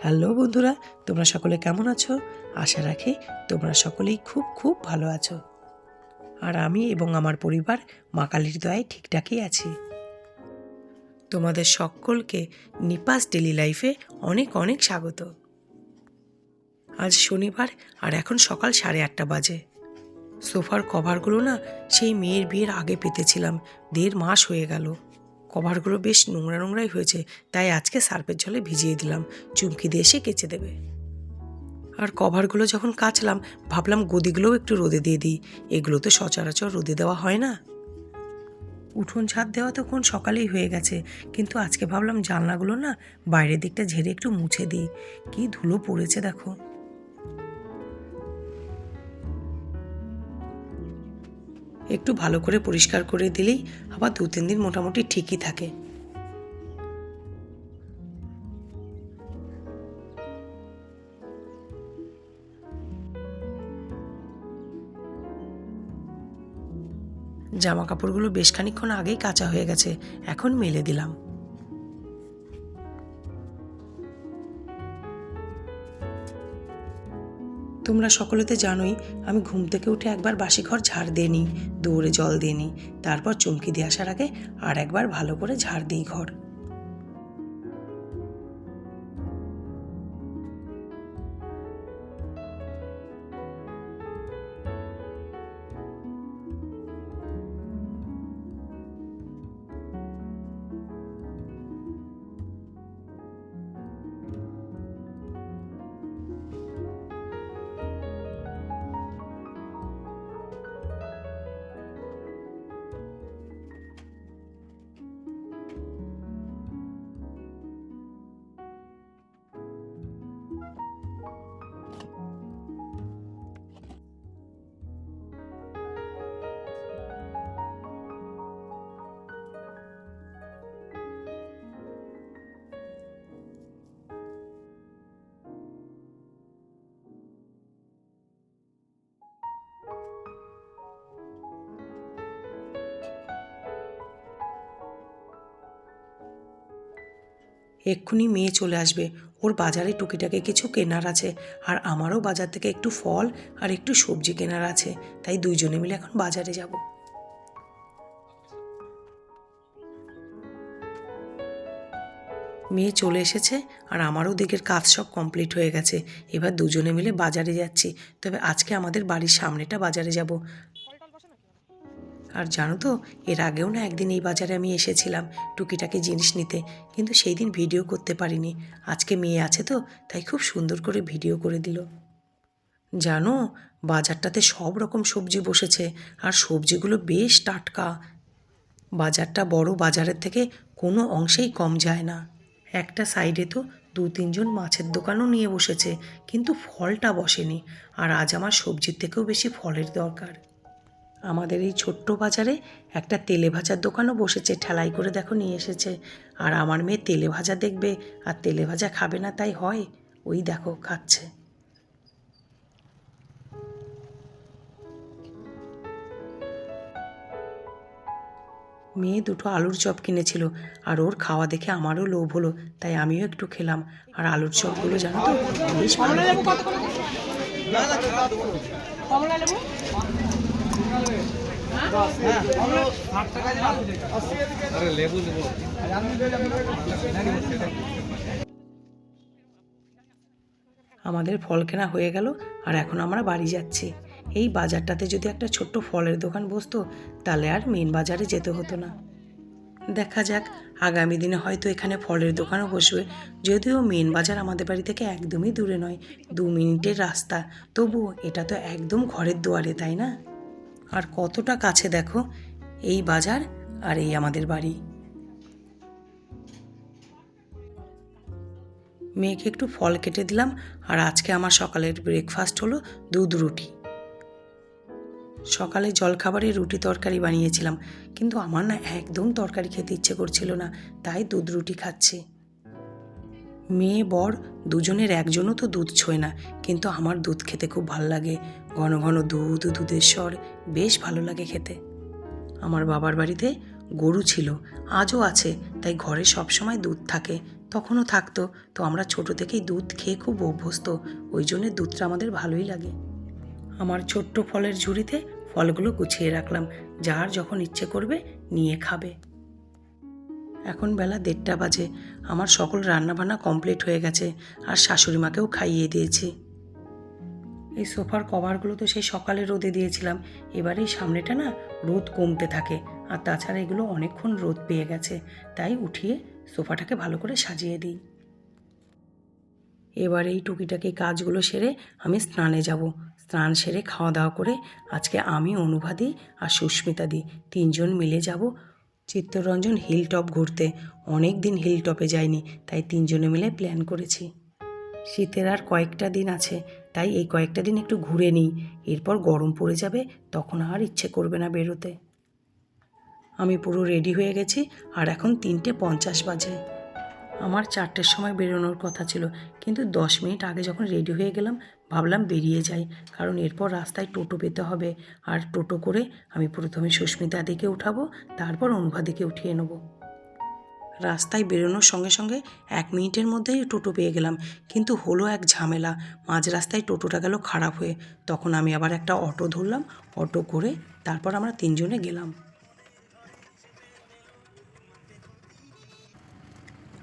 Hello বন্ধুরা, তোমরা সকলে কেমন আছো? আশা রাখি তোমরা সকলেই খুব খুব ভালো আছো। আর আমি এবং আমার পরিবার মা কালীর দয়ায় ঠিকঠাকই আছি। তোমাদের সকলকে নিপাস ডেলি লাইফে অনেক অনেক স্বাগত। আজ শনিবার আর এখন সকাল 8:30 বাজে। সোফার কভারগুলো না সেই মেয়ের বিয়ের আগে পেতেছিলাম, 1.5 মাস হয়ে গেল। কভারগুলো বেশ নোংরা নোংরাই হয়েছে, তাই আজকে সার্ফের জলে ভিজিয়ে দিলাম, চুমকি দিয়ে এসে কেচে দেবে। আর কভারগুলো যখন কাচলাম ভাবলাম গদিগুলোও একটু রোদে দিয়ে দিই, এগুলো তো সচরাচর রোদে দেওয়া হয় না। উঠোন ছাদ দেওয়া তো কোন সকালেই হয়ে গেছে, কিন্তু আজকে ভাবলাম জানলাগুলো না বাইরের দিকটা ঝেড়ে একটু মুছে দিই। কি ধুলো পড়েছে দেখো। একটু ভালো করে পরিষ্কার করে দিলেই আবার 2-3 দিন মোটামুটি ঠিকই থাকে। জামা কাপড়গুলো বেশ খানিকক্ষণ আগেই কাচা হয়ে গেছে, এখন মেলে দিলাম। তোমরা সকলে তো জানোই আমি ঘুম থেকে উঠে একবার বাসি ঘর ঝাড় দিয়ে নিই, দৌড়ে জল দিয়ে নিই, তারপর চুমকি দিয়ে আসার আগে আর একবার ভালো করে ঝাড় দিই ঘর। এক্ষুনি মেয়ে চলে আসবে, ওর বাজারে টুকিটাকি কিছু কেনার আছে, আর আমারও বাজার থেকে একটু ফল আর একটু সবজি কেনার আছে, তাই দুইজনে মিলে এখন বাজারে যাব। মেয়ে চলে এসেছে আর আমারও দিকের কাজ সব কমপ্লিট হয়ে গেছে। এবার দুজনে মিলে বাজারে যাচ্ছি, তবে আজকে আমাদের বাড়ির সামনেটা বাজারে যাব। আর জানো তো, এর আগেও না একদিন এই বাজারে আমি এসেছিলাম টুকিটাকি জিনিস নিতে, কিন্তু সেই দিন ভিডিও করতে পারিনি। আজকে মেয়ে আছে তো, তাই খুব সুন্দর করে ভিডিও করে দিল। জানো, বাজারটাতে সব রকম সবজি বসেছে, আর সবজিগুলো বেশ টাটকা। বাজারটা বড় বাজারের থেকে কোনো অংশেই কম যায় না। একটা সাইডে তো 2-3 জন মাছের দোকানও নিয়ে বসেছে, কিন্তু ফলটা বসেনি। আর আজ আমার সবজির থেকেও বেশি ফলের দরকার। আমাদের এই ছোট্ট বাজারে একটা তেলে ভাজার দোকানও বসেছে, ঠেলাই করে দেখো নিয়ে এসেছে। আর আমার মেয়ে তেলে ভাজা দেখবে আর তেলে ভাজা খাবে না তাই হয়? ওই দেখো খাচ্ছে। মেয়ে 2টো আলুর চপ কিনেছিল, আর ওর খাওয়া দেখে আমারও লোভ হলো, তাই আমিও একটু খেলাম। আর আলুর চপগুলো জানো তো বেশ ভালো আমাদের ফল কেনা হয়ে গেল, আর এখন আমরা বাড়ি যাচ্ছি। এই বাজারটাতে যদি একটা ছোট্ট ফলের দোকান বসতো, তাহলে আর মেন বাজারে যেতে হতো না। দেখা যাক, আগামী দিনে হয়তো এখানে ফলের দোকানও বসবে। যদিও মেন বাজার আমাদের বাড়ি থেকে একদমই দূরে নয়, 2 মিনিটের রাস্তা, তবুও এটা তো একদম ঘরের দুয়ারে, তাই না? আর কতটা কাছে দেখো এই বাজার আর এই আমাদের বাড়ি। মেয়েকে একটু ফল কেটে দিলাম, আর আজকে আমার সকালের ব্রেকফাস্ট হলো দুধ রুটি। সকালে জলখাবারে রুটি তরকারি বানিয়েছিলাম, কিন্তু আমার না একদম তরকারি খেতে ইচ্ছে করছিল না, তাই দুধ রুটি খাচ্ছি। মেয়ে বর দুজনের একজনও তো দুধ ছোঁয় না, কিন্তু আমার দুধ খেতে খুব ভালো লাগে। ঘন ঘন দুধ, দুধের স্বর বেশ ভালো লাগে খেতে। আমার বাবার বাড়িতে গরু ছিল, আজও আছে, তাই ঘরে সবসময় দুধ থাকে, তখনও থাকতো। তো আমরা ছোট থেকেই দুধ খেয়ে খুব অভ্যস্ত, ওই জন্যে দুধটা আমাদের ভালোই লাগে। আমার ছোট্ট ফলের ঝুড়িতে ফলগুলো গুছিয়ে রাখলাম, যার যখন ইচ্ছে করবে নিয়ে খাবে। এখন বেলা 1:30 বাজে, আমার সকল রান্নাবান্না কমপ্লিট হয়ে গেছে, আর শাশুড়ি মাকেও খাইয়ে দিয়েছি। এই সোফার কভারগুলো তো সেই সকালে রোদে দিয়েছিলাম, এবার এই সামনেটা না রোদ কমতে থাকে, আর তাছাড়া এগুলো অনেকক্ষণ রোদ পেয়ে গেছে, তাই উঠিয়ে সোফাটাকে ভালো করে সাজিয়ে দিই। এবার এই টুকিটাকি কাজগুলো সেরে আমি স্নানে যাব। স্নান সেরে খাওয়া দাওয়া করে আজকে আমি, অনুভাদি আর সুস্মিতাদি 3 জন মিলে যাব চিত্তরঞ্জন হিল টপ ঘুরতে। অনেক দিন হিল টপে যাইনি, তাই 3 জনে মিলে প্ল্যান করেছি। শীতের আর কয়েকটা দিন আছে, তাই এই কয়েকটা দিন একটু ঘুরে নিই, এরপর গরম পড়ে যাবে, তখন আর ইচ্ছে করবে না বেরোতে। আমি পুরো রেডি হয়ে গেছি, আর এখন 3:50 বাজে। আমার 4টের সময় বেরোনোর কথা ছিল, কিন্তু 10 মিনিট আগে যখন রেডি হয়ে গেলাম, ভাবলাম বেরিয়ে যাই, কারণ এরপর রাস্তায় টোটো পেতে হবে, আর টোটো করে আমি প্রথমে সুস্মিতাদিকে উঠাবো, তারপর অনুভাদিকে উঠিয়ে নেব। রাস্তায় বেরোনোর সঙ্গে সঙ্গে 1 মিনিটের মধ্যেই টোটো পেয়ে গেলাম, কিন্তু হলো এক ঝামেলা। মাঝ রাস্তায় টোটোটা গেল খারাপ হয়ে, তখন আমি আবার একটা অটো ধরলাম, অটো করে তারপর আমরা 3 জনে গেলাম।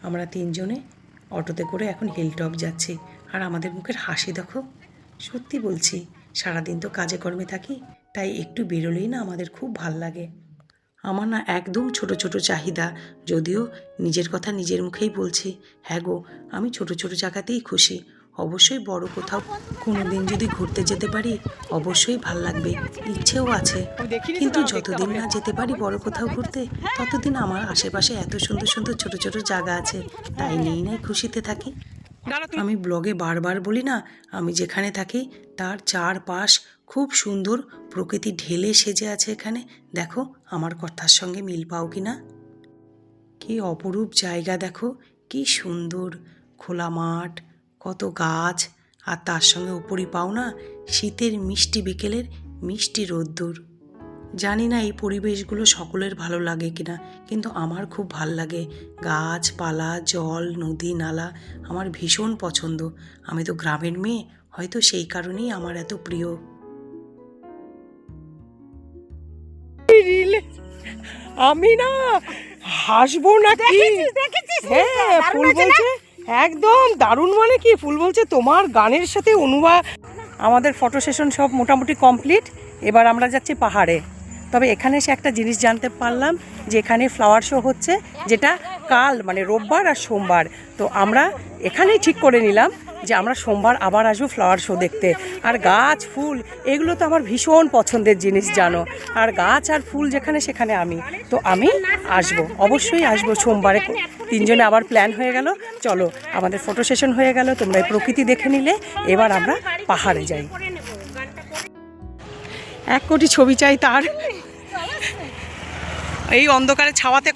আমরা 3 জনে অটোতে করে এখন হিলটপ যাচ্ছি, আর আমাদের মুখের হাসি দেখো। সত্যি বলছি, সারাদিন তো কাজে কর্মে থাকি, তাই একটু বেরোলেই না আমাদের খুব ভাল লাগে। আমার না একদম ছোট ছোট চাহিদা, যদিও নিজের কথা নিজের মুখেই বলছি। হ্যাঁ গো, আমি ছোট ছোট জায়গাতেই খুশি। অবশ্যই বড় কোথাও কোনো দিন যদি ঘুরতে যেতে পারি, অবশ্যই ভাল লাগবে, ইচ্ছেও আছে। কিন্তু যতদিন না যেতে পারি বড় কোথাও ঘুরতে, ততদিন আমার আশেপাশে এত সুন্দর সুন্দর ছোট ছোট জায়গা আছে, তাই নিয়েই নাই খুশিতে থাকি। আমি ব্লগে বারবার বলি না, আমি যেখানে থাকি তার চারপাশ খুব সুন্দর প্রকৃতি ঢেলে সেজে আছে। এখানে দেখো আমার কথার সঙ্গে মিল পাও কি না? কি অপরূপ জায়গা দেখো, কি সুন্দর খোলা মাঠ, কত গাছ, আর তার সঙ্গে উপরই পাও না শীতের মিষ্টি বিকেলের মিষ্টি রোদ্দুর। জানি না এই পরিবেশগুলো সকলের ভালো লাগে কিনা, কিন্তু আমার খুব ভাল লাগে। গাছপালা, জল, নদী, নালা আমার ভীষণ পছন্দ। আমি তো গ্রামের মেয়ে, হয়তো সেই কারণেই আমার এত প্রিয়। আমি না হাসবো নাকি? হ্যাঁ, ফুল বলছে একদম দারুণ, মানে কি ফুল বলছে তোমার গানের সাথে আমাদের ফটো সেশন সব মোটামুটি কমপ্লিট। এবার আমরা যাচ্ছি পাহাড়ে। তবে এখানে এসে একটা জিনিস জানতে পারলাম যে এখানে ফ্লাওয়ার শো হচ্ছে, যেটা কাল মানে রোববার আর সোমবার। তো আমরা এখানেই ঠিক করে নিলাম যে আমরা সোমবার আবার আসবো ফ্লাওয়ার শো দেখতে। আর গাছ ফুল এগুলো তো আমার ভীষণ পছন্দের জিনিস জানো, আর গাছ আর ফুল যেখানে সেখানে আমি তো আমি আসবো, অবশ্যই আসবো সোমবারে। 3 জনে আবার প্ল্যান হয়ে গেল, চলো আমাদের ফটো সেশন হয়ে গেল, তোমরা এই প্রকৃতি দেখে নিলে, এবার আমরা পাহাড়ে যাই। 1 কোটি ছবি চাই তার এই অন্ধকারে ছাওয়াতে।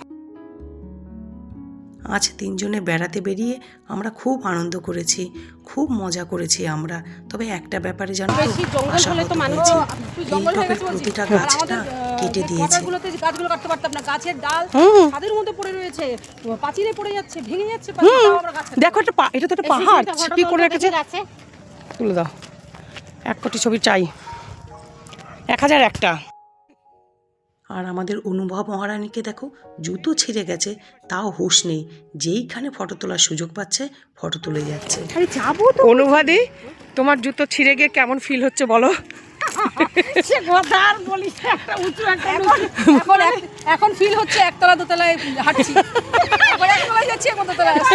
আজ 3 জনে বেড়াতে বেরিয়ে আমরা খুব আনন্দ করেছি, খুব মজা করেছি আমরা। তবে একটা ব্যাপারে জানো তো, আশাহত হয়েছি, হিলটপের প্রতিটা গাছটা কেটে দিয়েছে। গাছগুলো কাটতে পারতাম না, গাছের ডাল ছাদের মধ্যে পড়ে রয়েছে, পাঁচিলে পড়ে যাচ্ছে, ভেঙে যাচ্ছে। দেখো এটা তো একটা পাহাড়, কি করে রেখেছে, তুলে দাও। 1 কোটি ছবি চাই, 1001টা। আর আমাদের অনুভব মহারানীকে দেখো, জুতো ছিঁড়ে গেছে, তাও হুঁশ নেই, যেইখানে ফটো তোলার সুযোগ পাচ্ছে ফটো তুলে যাচ্ছে। অনুভাদি, তোমার জুতো ছিঁড়ে গিয়ে কেমন ফিল হচ্ছে বলো? এখন ফিল হচ্ছে একতলা দোতলায় হাঁটছি, একতলায় যাচ্ছি, এখন দোতলায় আসছি।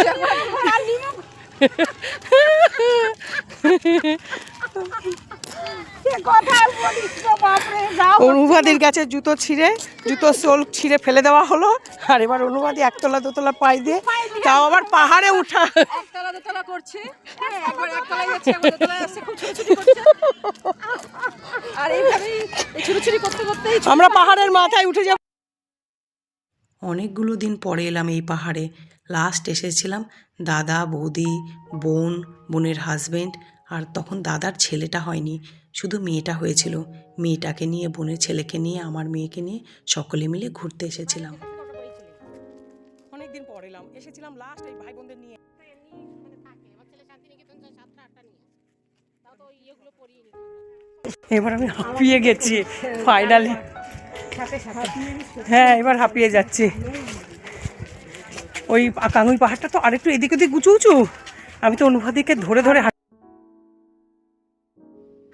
অনুবাদীর কাছে জুতো সোল ছিঁড়ে ফেলে দেওয়া হলো, আর এবার অনুবাদী 1তলা 2তলা পাই দিয়ে তাও আবার পাহাড়ে উঠা, 1তলা 2তলা করছে, একবার 1তলায় যাচ্ছে, একবার 2তলায় আসছে, খুব ছোটাছুটি করছে। আর এইভাবেই ছোটাছুটি করতে করতেই আমরা পাহাড়ের মাথায় উঠে যাব। অনেকগুলো দিন পরে এলাম এই পাহাড়ে। লাস্ট এসেছিলাম দাদা, বৌদি, বোন, বোনের হাজবেন্ড, আর তখন দাদার ছেলেটা হয়নি, শুধু মেয়েটা হয়েছিল। মেয়েটাকে নিয়ে, বোনের ছেলেকে নিয়ে, আমার মেয়েকে নিয়ে সকলে মিলে ঘুরতে এসেছিলাম। অনেকদিন পর এলাম, এসেছিলাম লাস্ট এই ভাই বোনদের নিয়ে। এবার আমি হাঁপিয়ে গেছি ফাইনালি। হ্যাঁ, এবার হাঁপিয়ে যাচ্ছি। ওই কাঙ্গুই পাহাড়টা তো আরেকটু এদিক ওদিক উঁচু উঁচু, আমি তো অনুভূতিকে ধরে ধরে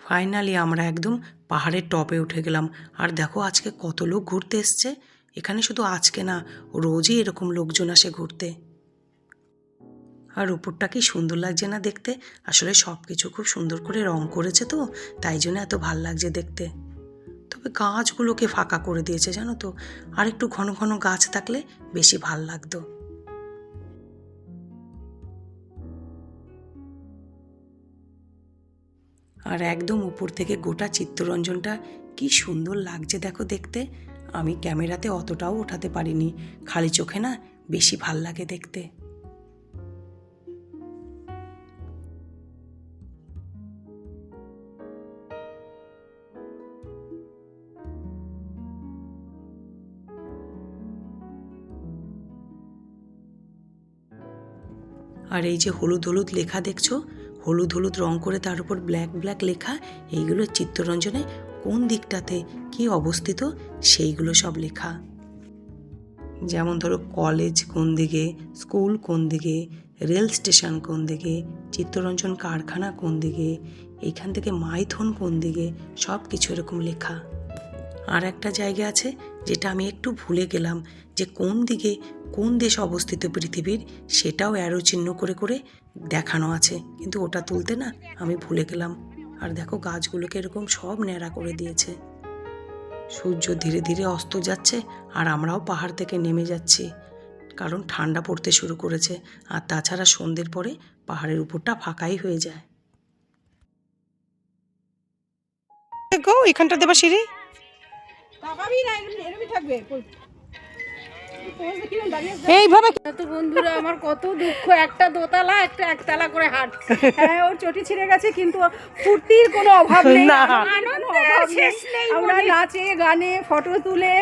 ফাইনালি আমরা একদম পাহাড়ের টপে উঠে গেলাম। আর দেখো আজকে কত লোক ঘুরতে এসছে এখানে। শুধু আজকে না, রোজই এরকম লোকজন আসে ঘুরতে। আর উপরটা কি সুন্দর লাগছে না দেখতে। আসলে সব কিছু খুব সুন্দর করে রং করেছে তো, তাই জন্য এত ভাল লাগছে দেখতে। তবে গাছগুলোকে ফাঁকা করে দিয়েছে জানো তো, আর একটু ঘন ঘন গাছ থাকলে বেশি ভাল লাগতো। আর একদম উপর থেকে গোটা চিত্তরঞ্জনটা কি সুন্দর লাগছে দেখো দেখতে। আমি ক্যামেরাতে অতটাও ওঠাতে পারিনি, খালি চোখে না বেশি ভাল লাগে দেখতে। আর এই যে হলুদ হলুদ লেখা দেখছো, হলুদ হলুদ রং করে তার উপর ব্ল্যাক ব্ল্যাক লেখা, এইগুলো চিত্তরঞ্জনে কোন দিকটাতে কি অবস্থিত সেইগুলো সব লেখা। যেমন ধরো কলেজ কোন দিকে, স্কুল কোন দিকে, রেল স্টেশন কোন দিকে, চিত্তরঞ্জন কারখানা কোন দিকে, এইখান থেকে মাইথন কোন দিকে, সব কিছু এরকম লেখা। আর একটা জায়গা আছে যেটা আমি একটু ভুলে গেলাম, যে কোন দিকে কোন দেশ অবস্থিত পৃথিবীর, সেটাও অ্যারো চিহ্ন করে করে দেখানো আছে, কিন্তু ওটা তুলতে না আমি ভুলে গেলাম। আর দেখো গাছগুলোকে এরকম সব ন্যাড়া করে দিয়েছে। সূর্য ধীরে ধীরে অস্ত যাচ্ছে, আর আমরাও পাহাড় থেকে নেমে যাচ্ছি, কারণ ঠান্ডা পড়তে শুরু করেছে। আর তাছাড়া সন্ধ্যের পরে পাহাড়ের উপরটা ফাঁকাই হয়ে যায়। এখানটা দেবা সিঁড়ি এইভাবে। তো বন্ধুরা, আমার কত দুঃখ, একটা দোতলা একটা একতলা করে হাট। হ্যাঁ, ওর চটি ছিঁড়ে গেছে, কিন্তু ফুর্তির কোনো অভাব নেই, আমরা নাচে গানে ফটো তুলে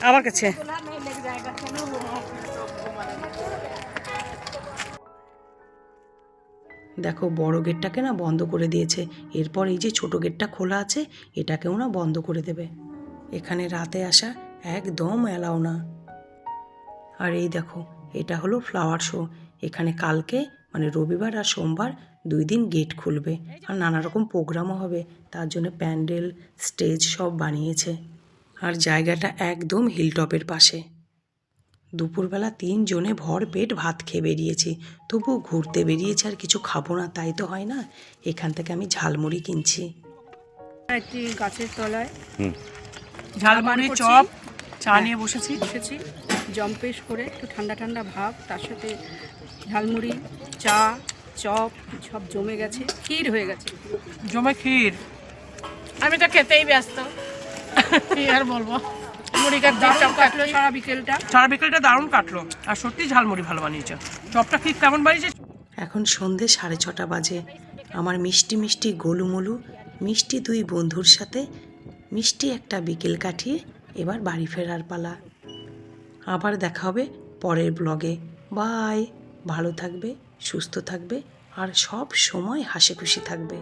আমার কাছে। দেখো বড় গেটটাকে না বন্ধ করে দিয়েছে, এরপর এই যে ছোট গেটটা খোলা আছে এটাকেও না বন্ধ করে দেবে। এখানে রাতে আসা একদম অ্যালাউ না। আর এই দেখো, এটা হলো ফ্লাওয়ার শো। এখানে কালকে মানে রবিবার আর সোমবার 2 দিন গেট খুলবে, আর নানা রকম প্রোগ্রামও হবে, তার জন্য প্যান্ডেল স্টেজ সব বানিয়েছে। আর জায়গাটা একদম হিলটপের পাশে। দুপুরবেলা 3 জনে ভর পেট ভাত খেয়ে বেরিয়েছি, তবুও ঘুরতে বেরিয়েছি আর কিছু খাবো না তাই তো হয় না। এখান থেকে আমি ঝালমুড়ি কিনছি। একটি গাছের তলায় ঝালমুড়ি চপ চা নিয়ে বসেছি। জম্পেশ করে একটু ঠান্ডা ঠান্ডা ভাব, তার সাথে ঝালমুড়ি, চা, চপ সব জমে গেছে, ক্ষীর হয়ে গেছে। জমে ক্ষীর, আমি তো খেতেই ব্যস্ত, কি আর বলবো। মুড়ি কাটতে চপ কাটলো সারা বিকেলটা দারুণ কাটলো। আর সত্যি ঝালমুড়ি ভালো বানিয়েছে, চপটা ঠিক কেমন বানিয়েছে। এখন সন্ধে 6:30 বাজে। আমার মিষ্টি মিষ্টি গোলুমলু মিষ্টি 2 বন্ধুর সাথে মিষ্টি একটা বিকেল কাটিয়ে এবার বাড়ি ফেরার পালা। আবার দেখা হবে পরের ব্লগে। বাই। ভালো থাকবে, সুস্থ থাকবে, আর সব সময় হাসি খুশি থাকবে।